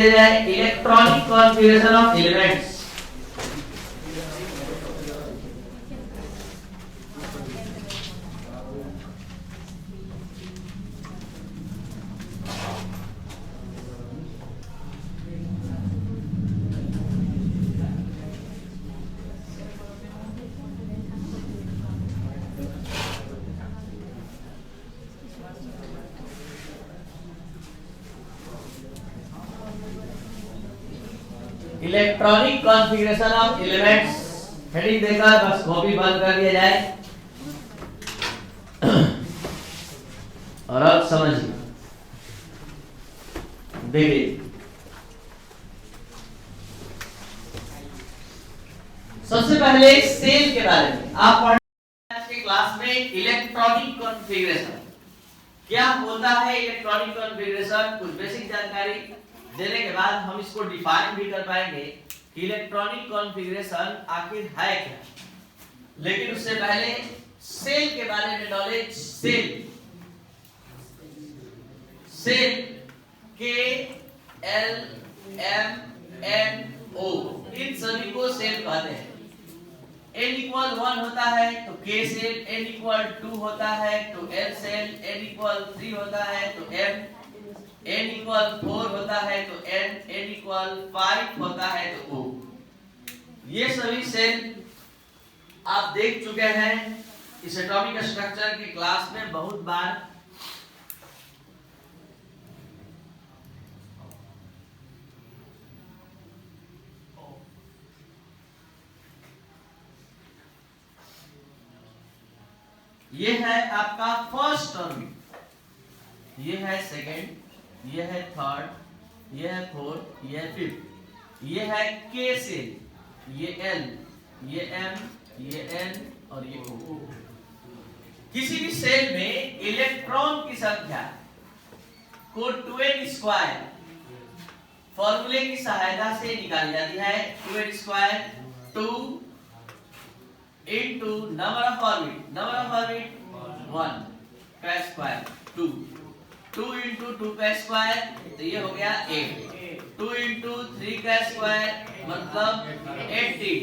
Electronic configuration of elements. Electronic configuration of elements heading देकर बस copy बंद कर दिया जाए और अब समझिए। देखिए, सबसे पहले सेल के बारे में आप पढ़ आज के क्लास में इलेक्ट्रॉनिक कॉन्फ़िगरेशन क्या होता है। इलेक्ट्रॉनिक कॉन्फ़िगरेशन कुछ बेसिक जानकारी देने के बाद हम इसको डिफाइन भी कर पाएंगे कि इलेक्ट्रॉनिक कॉन्फ़िगरेशन आखिर है क्या। लेकिन उससे पहले सेल के बारे में नॉलेज। सेल के एल एम एन ओ इन सभी को सेल कहते हैं। n इक्वल 1 होता है तो k सेल, n इक्वल 2 होता है तो l सेल, n इक्वल 3 होता है तो m, n इक्वल 4 होता है तो n, n इक्वल 5 होता है तो o। ये सभी सेल आप देख चुके हैं इस एटॉमिक स्ट्रक्चर की क्लास में बहुत बार। ये है आपका फर्स्ट ऑर्बिट, ये है सेकंड, ये है थर्ड, ये है फोर्थ, ये है फिफ्थ। ये है के सेल, ये एल, ये एम, ये एन और ये ओ। किसी भी सेल में इलेक्ट्रॉन की संख्या को 2n स्क्वायर फॉर्मूले की सहायता से निकाली जाती है। 2n square 2 into number of orbit 1 का स्क्वायर 2 into 2 का स्क्वायर तो ये हो गया 8। 2 into 3 का स्क्वायर मतलब 18।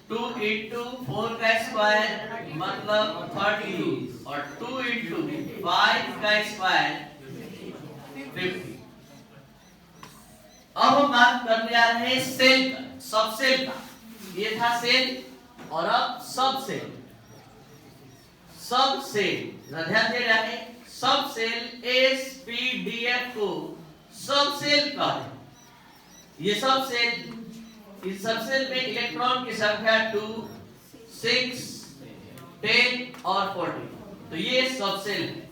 2 into 4 का स्क्वायर मतलब 32 और 2 into 5 का स्क्वायर 50। अब हम बात करने जा रहे हैं सेल का, सब सेल का। ये था सेल और अब सब सेल। सब सेल ध्यान दे रहे हैं, सब सेल एसपीडीएफ को सब सेल कहते हैं। ये सब सेल, इस सब सेल में इलेक्ट्रॉन की संख्या 2, 6, 10 और 40 तो ये सब सेल है।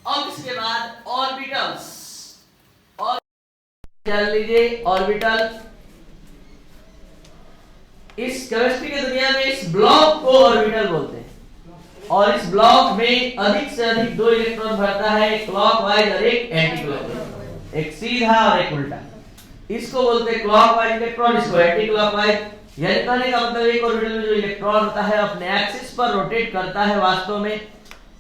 अब इसके बाद ऑर्बिटल्स, और जान लीजिए ऑर्बिटल। इस केमिस्ट्री की दुनिया में इस ब्लॉक को ऑर्बिटल बोलते हैं और इस ब्लॉक में अधिक से अधिक 2 इलेक्ट्रॉन भरता है, एक क्लॉकवाइज और एक एंटी क्लॉकवाइज, एक सीधा और एक उल्टा। इसको बोलते हैं क्लॉकवाइज इलेक्ट्रॉन, इसको एंटी क्लॉकवाइज। यानी कहने का मतलब एक ऑर्बिटल में जो इलेक्ट्रॉन होता है अपने एक्सिस पर रोटेट करता है वास्तव में।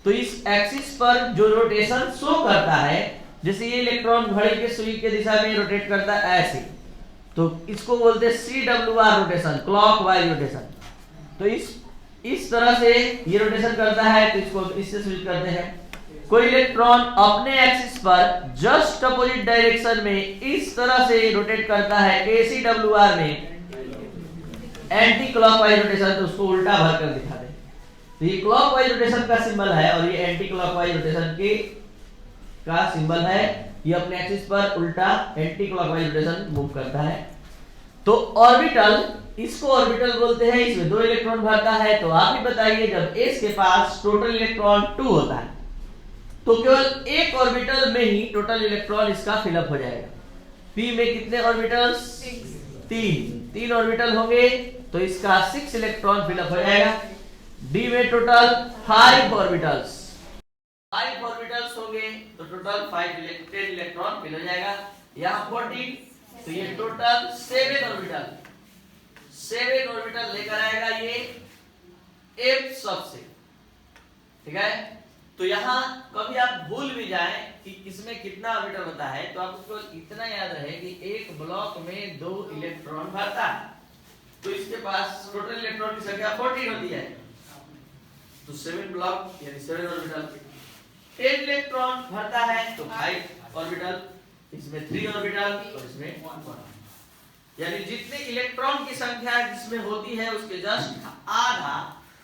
तो इस एक्सिस पर जो रोटेशन शो करता है, जैसे ये इलेक्ट्रॉन घड़ी के सुई के दिशा में रोटेट करता है ऐसे, तो इसको बोलते हैं CWR रोटेशन, क्लॉकवाइज रोटेशन। तो इस तरह से ये रोटेशन करता है तो इसको इससे स्विच करते हैं। कोई इलेक्ट्रॉन अपने एक्सिस पर जस्ट अपोजिट डायरेक्शन में इस तरह से रोटेट करता है ACWR में, एंटी क्लॉकवाइज रोटेशन, तो उसको उल्टा भरकर दिखा दे। तो ये क्लॉकवाइज रोटेशन का सिंबल है और ये एंटी क्लॉकवाइज रोटेशन के का सिंबल है। ये अपने एक्सिस पर उल्टा एंटी क्लॉकवाइज रोटेशन मूव करता है। तो ऑर्बिटल, इसको ऑर्बिटल बोलते हैं। इसमें 2 इलेक्ट्रॉन भरता है। तो आप ही बताइए, जब s के पास टोटल इलेक्ट्रॉन 2 होता है तो केवल एक ऑर्बिटल में ही टोटल इलेक्ट्रॉन इसका फिलअप हो जाएगा। p में कितने ऑर्बिटल्स? 3 ऑर्बिटल होंगे तो इसका 6 इलेक्ट्रॉन फिलअप हो जाएगा। d में टोटल 5 ऑर्बिटल्स, 5 ऑर्बिटल्स होंगे तो टोटल 10 इलेक्ट्रॉन फिल हो जाएगा। यहाँ 14 तो ये टोटल 7 ऑर्बिटल लेकर आएगा ये f सब से। ठीक है, तो यहां कभी आप भूल भी जाएं कि किसमें कितना ऑर्बिटल होता है, तो आपको इतना याद रहे कि एक ब्लॉक में 2 इलेक्ट्रॉन भरता है, तो इसके पास टोटल इलेक्ट्रॉन की संख्या 14 होती है, तो 7 ब्लॉक यानी 7 ऑर्बिटल। 10 इलेक्ट्रॉन भरता है तो 5 ऑर्बिटल, इसमें 3 ऑर्बिटल और इसमें 1, यानी जितने इलेक्ट्रॉन की संख्या जिसमें होती है उसके जस्ट आधा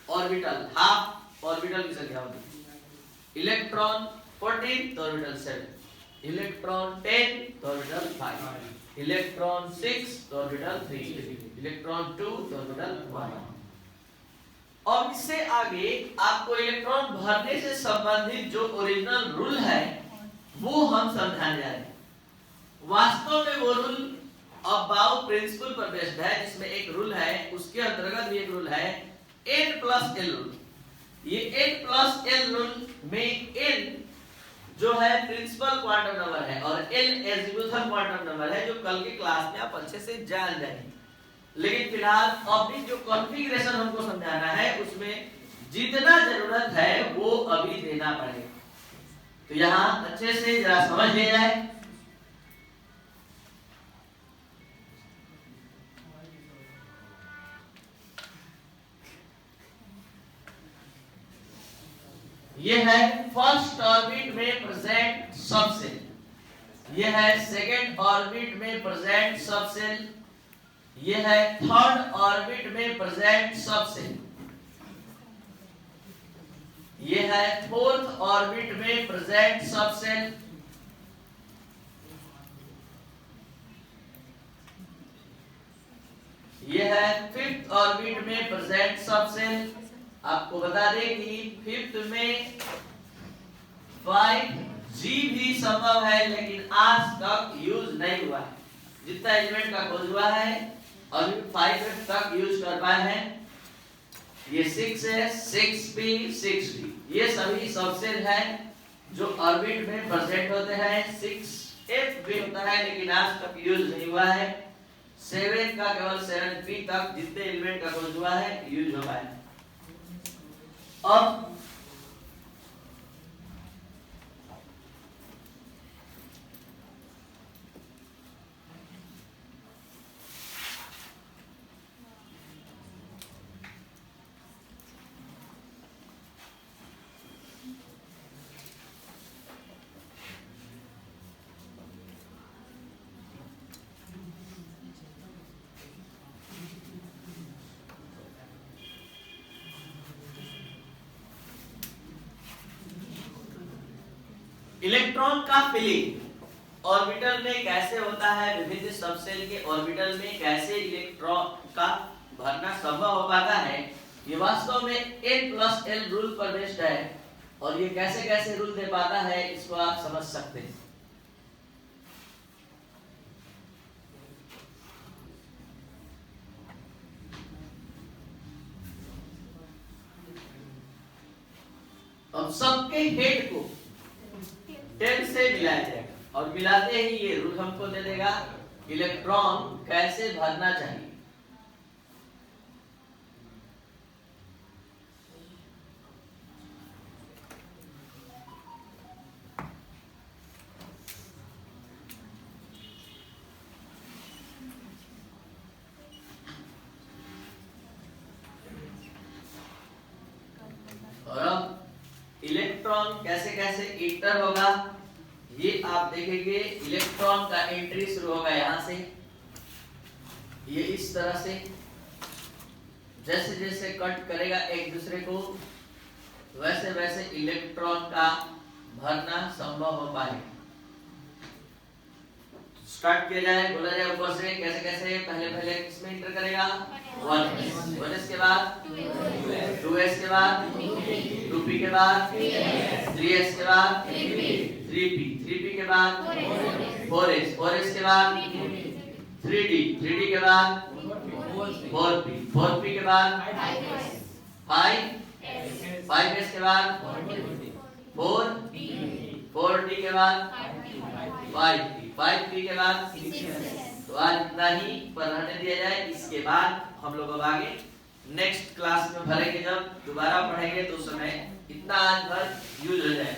ऑर्बिटल, हाफ ऑर्बिटल की संख्या होती है। इलेक्ट्रॉन 14 तो ऑर्बिटल 7, इलेक्ट्रॉन 10 तो ऑर्बिटल 5, इलेक्ट्रॉन 6 तो ऑर्बिटल 3, इलेक्ट्रॉन 2 तो ऑर्बिटल 1। और इससे आगे आपको इलेक्ट्रॉन भरने से संबंधित जो ओरिजिनल रूल है वो हम समझाने जा रहे हैं। वास्तव में वो रूल अबाउ प्रिंसिपल पर बेस्ड है, जिसमें एक रूल है, उसके अंतर्गत भी एक रूल है, n+l रूल। ये n+l रूल में n जो है प्रिंसिपल क्वांटम नंबर है और l एजिमुथल क्वांटम नंबर है, जो कल के क्लास में आप अच्छे से जान जाएंगे। लेकिन फिलहाल अभी जो कॉन्फ़िगरेशन हमको समझाना है उसमें जितना जरूरत है वो अभी देना पड़ेगा। तो यहाँ अच्छे से जरा समझ लिया जाए। ये है फर्स्ट ऑर्बिट में प्रेजेंट सबसेल, ये है सेकंड ऑर्बिट में प्रेजेंट सबसेल, ये है थर्ड ऑर्बिट में प्रेजेंट सबसेल, ये है फोर्थ ऑर्बिट में प्रेजेंट सबसेल, ये है फिफ्थ ऑर्बिट में प्रेजेंट सबसेल। आपको बता दें कि फिफ्थ में 5G भी संभव है, लेकिन आज तक यूज नहीं हुआ है। जितना एलिमेंट का खोज हुआ है अभी 5 तक यूज कर पाए हैं। ये 6 है, 6p, 6d, ये सभी सबसेल है जो ऑर्बिट में प्रेजेंट होते हैं। 6f भी होता है लेकिन आज तक यूज नहीं हुआ है। 7 का केवल 7p तक जितने एलिमेंट का खोज हुआ है यूज हो पाया। अब इलेक्ट्रॉन का फिलिंग ऑर्बिटल में कैसे होता है, विभिन्न सबसेल के ऑर्बिटल में कैसे इलेक्ट्रॉन का भरना संभव हो पाता है, ये वास्तव में n+l रूल पर बेस्ड है। और ये कैसे कैसे रूल दे पाता है इसको आप समझ सकते हैं। अब सबके हेड को 10 से मिलाया जाएगा और मिलाते ही ये रूल हमको दे देगा इलेक्ट्रॉन कैसे भरना चाहिए। और अब इलेक्ट्रॉन कैसे कैसे इंटर होगा ये आप देखेंगे। इलेक्ट्रॉन का एंट्री शुरू होगा यहाँ से, ये इस तरह से जैसे जैसे कट करेगा एक दूसरे को वैसे वैसे इलेक्ट्रॉन का भरना संभव हो पाएगा। स्टार्ट किया जाए, बोला जाए ऊपर से कैसे कैसे। पहले पहले किसमें इंटर करेगा 1s के बाद 2s के बाद 2p के बाद 3s के बाद 3p के बाद 4s के बाद 3d के बाद 4p के बाद 5s के बाद 4d के बाद 5p के बाद 6। तो आज इतना ही पर रहने दिया जाए। इसके बाद हम लोग अब आगे नेक्स्ट क्लास में भरेंगे, जब दोबारा पढ़ेंगे तो समय इतना आज भर यूज हो जाए,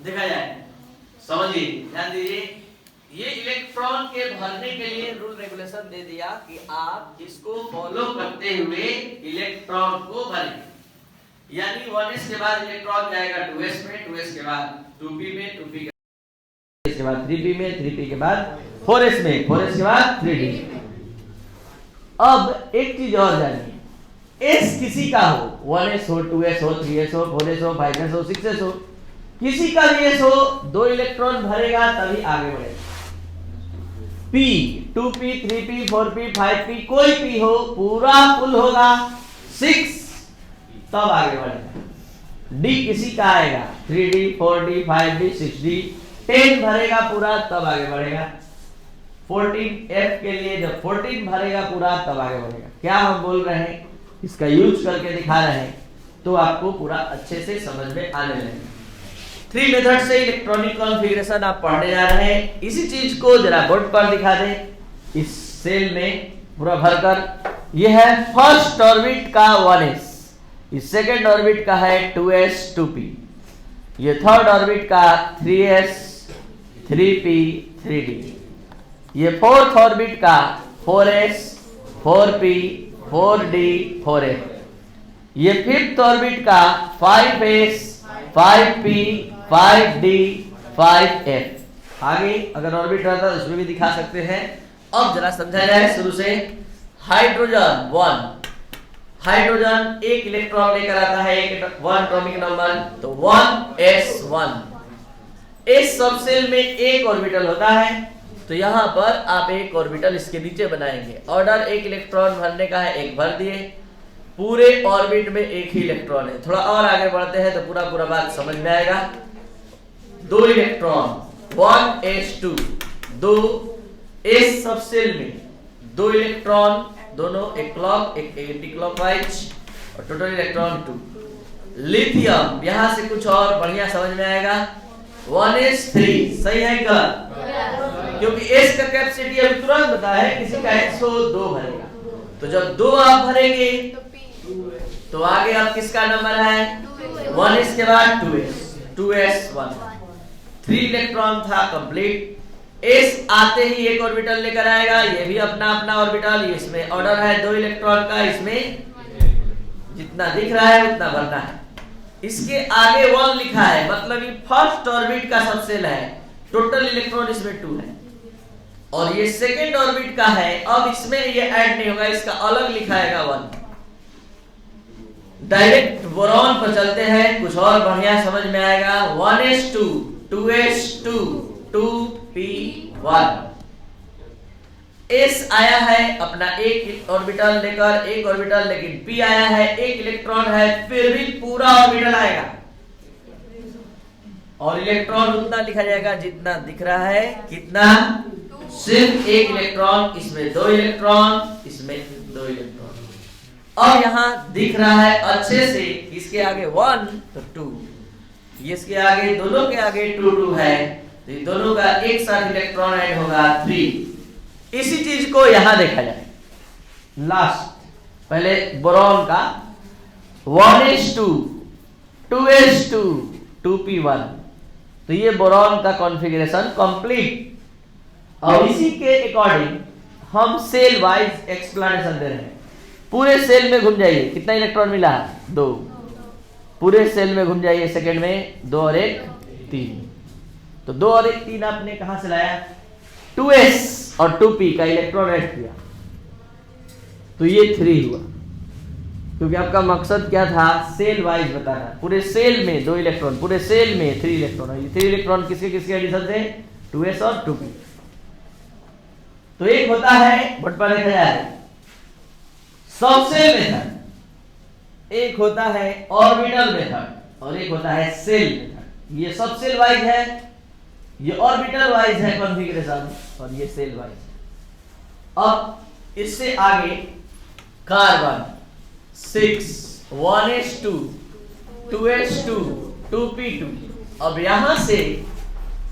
देखा जाए। समझिए, ध्यान दीजिए, ये इलेक्ट्रॉन के भरने के लिए रूल रेगुलेशन दे दिया कि आप इसको फॉलो करते हुए इलेक्ट्रॉन को भरें। यानी 1s के बाद इलेक्ट्रॉन जाएगा 2s में, 2s के बाद 2p में, 2p के बाद 3p में, 3p के बाद 4s में, 4s के बाद 3d। अब एक चीज और जानिए, s किसी का हो, 1s हो, 2s हो, 3s हो, 4s हो, 5s हो, 6s हो, किसी का भी s हो, 2 इलेक्ट्रॉन भरेगा तभी आगे बढ़ेगा। p, 2p, 3p, 4p, 5p, कोई p हो, पूरा फुल होगा 6 तब आगे बढ़ेगा। d किसी का आएगा, 3d, 4d, 5d, 6d, 10 भरेगा पूरा तब आगे बढ़ेगा। 14f के लिए जब 14 भरेगा पूरा तब आगे बढ़ेगा। क्या हम बोल रहे हैं, इसका यूज करके दिखा रहे हैं तो आपको पूरा अच्छे से समझ में आने लगेगा। 3 मेथड से इलेक्ट्रॉनिक कॉन्फ़िगरेशन आप पढ़ने जा रहे हैं। इसी चीज को जरा बोर्ड पर दिखा दें, इस सेल में पूरा भरकर। यह है फर्स्ट ऑर्बिट का 1s, इस सेकंड ऑर्बिट का है 2s 2p, ये थर्ड ऑर्बिट का 3s 3p 3d, ये फोर्थ ऑर्बिट का 4s 4p 4d 4f, ये फिफ्थ ऑर्बिट का 5s 5p 5d 5f। आगे अगर ऑर्बिट रहता तो उसमें भी दिखा सकते हैं। अब जरा समझा जाए शुरू से। हाइड्रोजन 1, हाइड्रोजन एक इलेक्ट्रॉन लेकर आता है, एक 1 एटॉमिक नंबर, तो 1s1। इस सब सेल में एक ऑर्बिटल होता है, तो यहाँ पर आप एक ऑर्बिटल इसके नीचे बनाएंगे। ऑर्डर एक इलेक्ट्रॉन भरने का है, एक भर दिए, पूरे ऑर्बिट में एक ही इलेक्ट्रॉन है। थोड़ा और आगे बढ़ते हैं तो पूरा बात समझ में आएगा। 2 इलेक्ट्रॉन 1s2, 2 इस सब सेल में 2 इलेक्ट्रॉन, दोनों एक क्लॉक एक एंटी क्लॉकवाइज, और टोटल इलेक्ट्रॉन 2। लिथियम, यहां से कुछ और बढ़िया समझ में आएगा। 1s3, सही है गलत? क्योंकि s का कैपेसिटी अभी तुरंत बताया है, किसी का s हो 2 भरेगा, तो जब 2 आप भरेंगे तो आगे आप किसका नंबर है, 1s के बाद 2s 2s1, 3 इलेक्ट्रॉन था कंप्लीट। s आते ही एक ऑर्बिटल लेकर आएगा, ये भी अपना अपना ऑर्बिटल, इसमें ऑर्डर है 2 इलेक्ट्रॉन का, इसमें जितना दिख रहा है उतना भरना है। इसके आगे 1 लिखा है, मतलब ये फर्स्ट ऑर्बिट का सब सेल है, टोटल इलेक्ट्रॉन इसमें 2 है, और ये सेकेंड ऑर्बिट का है। अब इसमें ये ऐड नहीं होगा, इसका अलग लिखाएगा 1। डायरेक्ट बोरॉन पर चलते हैं, कुछ और बढ़िया समझ में आएगा। 1s2 2s2 2p1, s आया है अपना एक ऑर्बिटल लेकर, एक ऑर्बिटल, लेकिन p आया है एक इलेक्ट्रॉन है, फिर भी पूरा ऑर्बिटल आएगा, और इलेक्ट्रॉन उतना लिखा जाएगा जितना दिख रहा है। कितना? सिर्फ एक इलेक्ट्रॉन, इसमें 2 इलेक्ट्रॉन, इसमें 2 इलेक्ट्रॉन। और यहाँ दिख रहा है अच्छे से, इसके आगे 1 तो 2, इसके आगे, दोनों के आगे 2 2 है, तो ये दोनों का एक साथ इलेक्ट्रॉन ऐड होगा 3। इसी चीज को यहां देखा जाए। लास्ट पहले बोरॉन का 1s2 2s2 2p1, तो ये बोरॉन का कॉन्फ़िगरेशन कंप्लीट। और इसी के अकॉर्डिंग हम सेल वाइज एक्सप्लेनेशन दे रहे हैं। पूरे सेल में घूम जाइए, कितना इलेक्ट्रॉन मिला है? 2। पूरे सेल में घूम जाइए, सेकंड में 2 और 1 3, तो 2 और 1 3 आपने कहां से लाया? 2s और 2p का इलेक्ट्रॉन ऐड किया, तो ये 3 हुआ, क्योंकि आपका मकसद क्या था? सेल वाइज बताना। पूरे सेल में 2 इलेक्ट्रॉन, पूरे सेल में 3 इलेक्ट्रॉन, और ये 3 इलेक्ट्रॉन किसके किसके एडिशन से? 2s और 2p। तो एक होता है, बोर्ड पर लिखा जाए, सबसेल मेथड, एक होता है ऑर्बिटल मेथड, और एक होता है सेल मेथड। ये सबसेल वाइज है, ये ऑर्बिटल वाइज है कॉन्फ़िगरेशन, और ये सेल वाइज है। अब इससे आगे कार्बन 6 1s2 2s2 2p2। अब यहां से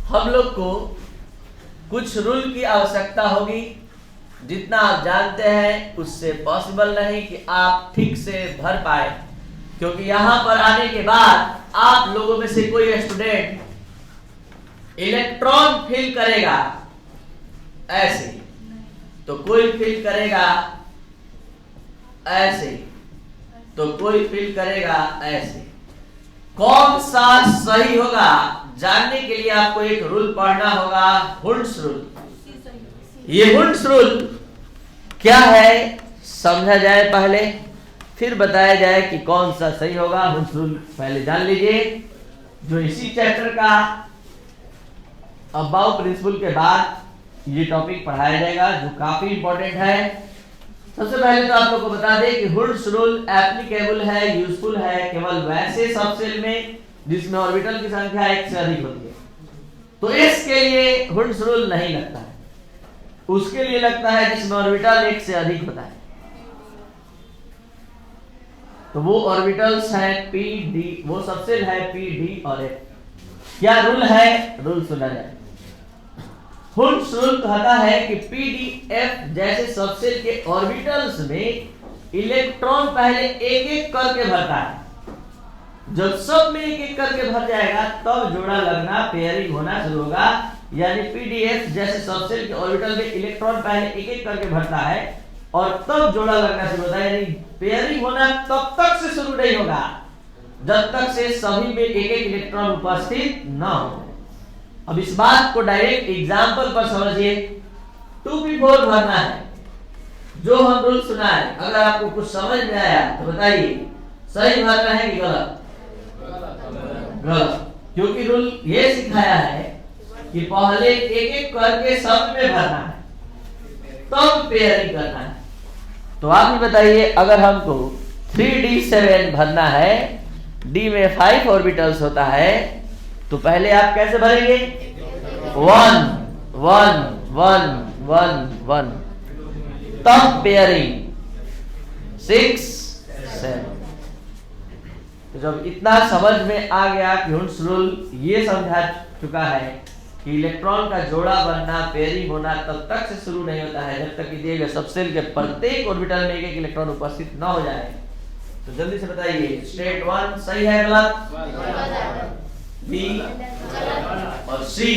हम लोग को कुछ रूल की आवश्यकता होगी, जितना आप जानते हैं उससे पॉसिबल नहीं कि आप ठीक से भर पाए, क्योंकि यहां पर आने के बाद आप लोगों में से कोई स्टूडेंट इलेक्ट्रॉन फिल करेगा ऐसे, तो कोई फिल करेगा ऐसे, तो कोई फिल करेगा ऐसे। कौन सा सही होगा जानने के लिए आपको एक रूल पढ़ना होगा, हुंड्स रूल। ये हुंड्स रूल क्या है समझा जाए पहले, फिर बताया जाए कि कौन सा सही होगा। हुंड्स रूल पहले जान लीजिए, जो इसी चैप्टर का अबाउट प्रिंसिपल के बाद ये टॉपिक पढ़ाया जाएगा, जो काफी इंपॉर्टेंट है। सबसे पहले तो आप लोग को बता दें कि हुंड्स रूल एप्लीकेबल है, यूजफुल है केवल वैसे सबसेल में जिसमें ऑर्बिटल की संख्या 1 से अधिक होती है। तो इसके लिए हुंड्स रूल नहीं लगता है, उसके लिए लगता है जिसमें ऑर्बिटल 1 से अधिक होता है। तो वो ऑर्बिटल्स है पी डी, वो सबसेल है पी डी और एफ। क्या रूल है, रूल सुना जाए। हुंड्स रूल कहता है कि पी डी एफ जैसे सबसेल के ऑर्बिटल्स में इलेक्ट्रॉन पहले एक एक करके भरता है। जब सब में एक एक करके भर जाएगा तब जोड़ा लगना, पेयरिंग होना शुरू होगा। यानी पीडीएफ जैसे सबसेल के ऑर्बिटल में इलेक्ट्रॉन पहले एक एक करके भरता है और तब जोड़ा लगना शुरू होता है। यानी पेयरिंग होना तब तक से शुरू नहीं होगा जब तक से सभी में एक एक इलेक्ट्रॉन उपस्थित न हो। अब इस बात को डायरेक्ट एग्जांपल पर समझिए। 2p4 भरना है, जो हम रूल सुना है, अगर आपको कुछ समझ में आया तो बताइए सही भरना है कि गलत? गलत, क्योंकि रूल ये सिखाया है कि पहले एक एक करके सब में भरना है तब पेयरिंग करना है। तो आप ही बताइए, अगर हमको 3d7 भरना है, d में 5 ऑर्बिटल्स होता है, तो पहले आप कैसे भरेंगे? 1 1 1 1 1, तब पेयरिंग 6 7। तो जब इतना समझ में आ गया कि हुंड्स रूल ये समझा चुका है कि इलेक्ट्रॉन का जोड़ा बनना, पेयरिंग होना तब तक से शुरू नहीं होता है जब तक कि दिए गए सबसेल के प्रत्येक ऑर्बिटल में एक एक इलेक्ट्रॉन उपस्थित न हो जाए। तो जल्दी से बताइए, स्टेट 1 सही है गलत? बी और सी।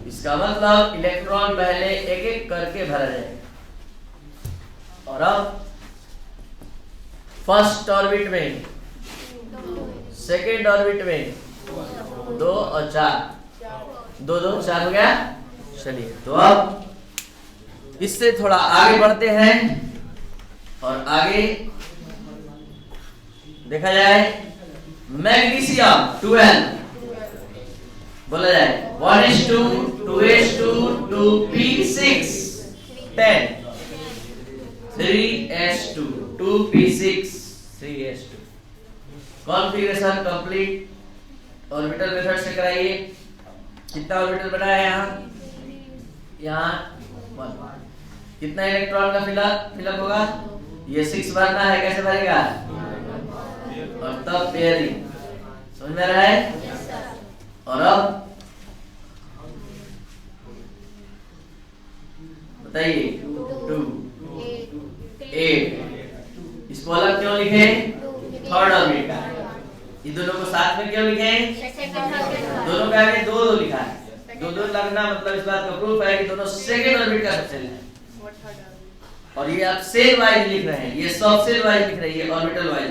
इसका मतलब इलेक्ट्रॉन पहले एक एक करके भरा जाए। और अब फर्स्ट ऑर्बिट में, सेकेंड ऑर्बिट में 2 और 4, 2 2 4 हो गया। चलिए, तो अब इससे थोड़ा आगे बढ़ते हैं और आगे देखा जाए मैग्नीशियम 12 बोला जाए 1:2 2:2 2p6 10 3s2 2p6 3s2। Configuration complete orbital method से कराइए। कितना ऑर्बिटल बना है यहाँ 1। कितना इलेक्ट्रॉन का फिलअप होगा? ये 6 भरना है, कैसे भरेगा? और तब पेयरिंग। समझ में रहा है? और अब बताइए 2 8। इसको अलग क्यों लिखे? थर्ड ऑर्बिट का। ये दोनों को साथ में क्यों लिखे? दोनों के आगे 2 2 लिखा है। 2 2 लगना मतलब इस बात का प्रूफ है कि दोनों सेकेंड ऑर्बिट का सबसेल है। और ये आप सेल वाइज लिख रहे हैं, ये सबसेल वाइज लिख रही है, ऑर्बिटल वाइज।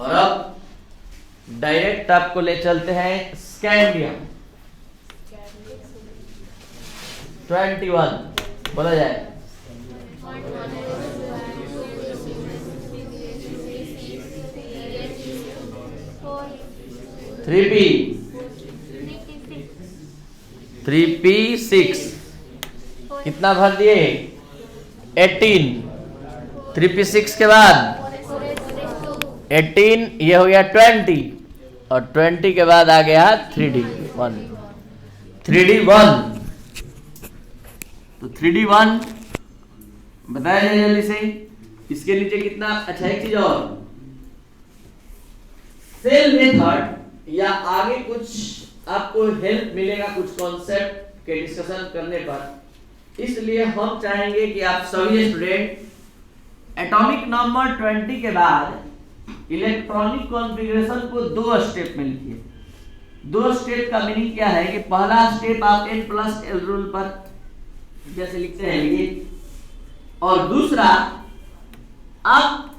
और अब डायरेक्ट आपको ले चलते हैं स्कैंडियम 21 बोला जाए। थ्री पी 6 कितना भर दिए? 18। 3p6 के बाद 18, ये हो गया 20 और 20 के बाद आ गया 3d1। 3d1 तो 3d1 बताया जाए जल्दी से। इसके नीचे कितना? अच्छा, एक चीज और, सेल मेथड या आगे कुछ आपको हेल्प मिलेगा कुछ कॉन्सेप्ट के डिस्कशन करने पर। इसलिए हम चाहेंगे कि आप सभी स्टूडेंट एटॉमिक नंबर 20 के बाद इलेक्ट्रॉनिक कॉन्फ़िगरेशन को 2 स्टेप में लिखिए। दो स्टेप का मीनिंग क्या है कि पहला स्टेप आप n+l रूल पर जैसे लिखते हैं ये, और दूसरा आप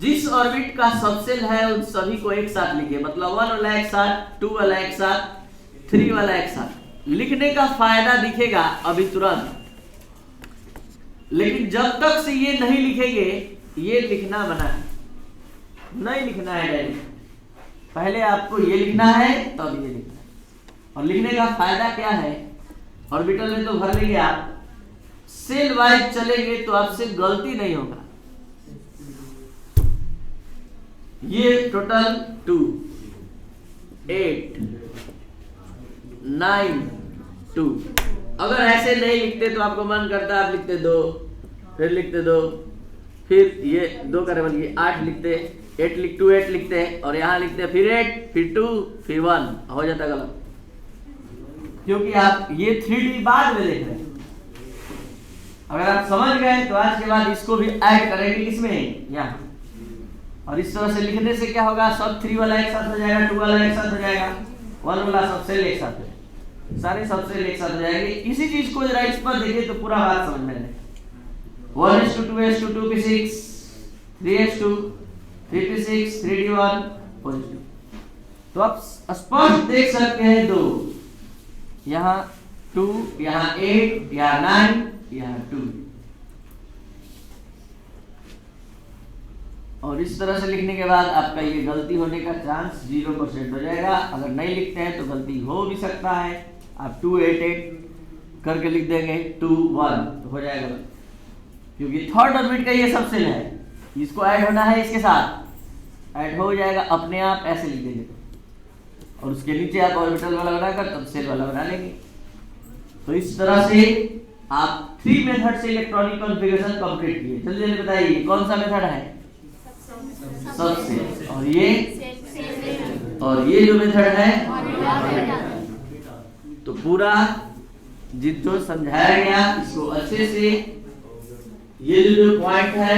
जिस ऑर्बिट का सबसेल है उन सभी को एक साथ लिखिए, मतलब 1 वाला एक साथ, 2 वाला एक साथ, 3 वाला एक साथ। लिखने का फायदा दिखेगा अभी तुरंत, लेकिन जब तक से ये नहीं लिखेंगे, ये लिखना मना है, नहीं लिखना है डायरेक्ट, पहले आपको ये लिखना है तब ये लिखना है। और लिखने का फायदा क्या है, ऑर्बिटल में तो भर लेंगे आप, सेल वाइज चलेंगे तो आपसे गलती नहीं होगा। ये टोटल 2, 8, 9, 2। अगर ऐसे नहीं लिखते तो आपको मन करता आप लिखते 2, फिर लिखते 2, फिर ये 2 का बन गई 8 लिखते, 8 लिखते, और यहाँ लिखते फिर 8, फिर 2, फिर 1, हो जाता गलत, क्योंकि आप ये 3D बाद में देख रहे हैं। अगर आप समझ गए तो आज के बाद इसको भी ऐड करेंगे किसमें, यहाँ, और इस तरह से लिखने से क्या होगा, सब 3 वाला एक साथ हो जाएगा, 2 वाला एक साथ हो जाएगा, 1 वाला सबसेल एक साथ हो जाएगा, सारे सबसेल एक साथ हो जाएंगे। इसी चीज को जरा इस पर देखिए तो पूरा बात समझ में आएगा। 1:2, 2:6, 3:2, 3:6, 3:1, 4:2। तो आप स्पष्ट देख सकते हैं 2, यहाँ 2, यहाँ 8, यहाँ 9, यहाँ 2, और इस तरह से लिखने के बाद आपका ये गलती होने का चांस 0% हो जाएगा। अगर नहीं लिखते हैं तो गलती हो भी सकता है, आप 2, 8, 8 करके लिख देंगे 2, 1 तो हो जाएगा, क्योंकि थर्ड ऑर्बिट का ये सबसेल है, इसको ऐड होना है, इसके साथ ऐड हो जाएगा अपने आप, ऐसे लिख देंगे और उसके नीचे आप ऑर्बिटल वाला बनाकर तब सेल वाला बना लेंगे। तो इस तरह से आप 3 मेथड से इलेक्ट्रॉनिक कॉन्फ़िगरेशन कंप्लीट किए। जल्दी जल्दी बताइए कौन सा मेथड है, सबसेल, और ये जो मेथड है, तो पूरा जो समझाया गया इसको अच्छे से, ये जो पॉइंट है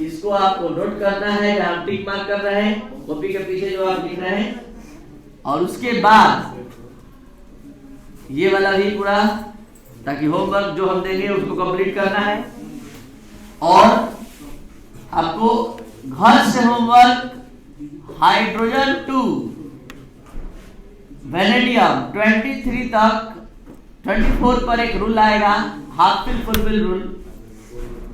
इसको आपको नोट करना है, जहां हम टिक मार्क कर रहे हैं कॉपी के पीछे जो आप लिख रहे हैं, और उसके बाद ये वाला भी पूरा, ताकि होमवर्क जो हम देंगे उसको कंप्लीट करना है। और आपको घर से होमवर्क हाइड्रोजन 2 वेनेडियम 23 तक 24 पर एक रूल आएगा, half fill full fill rule,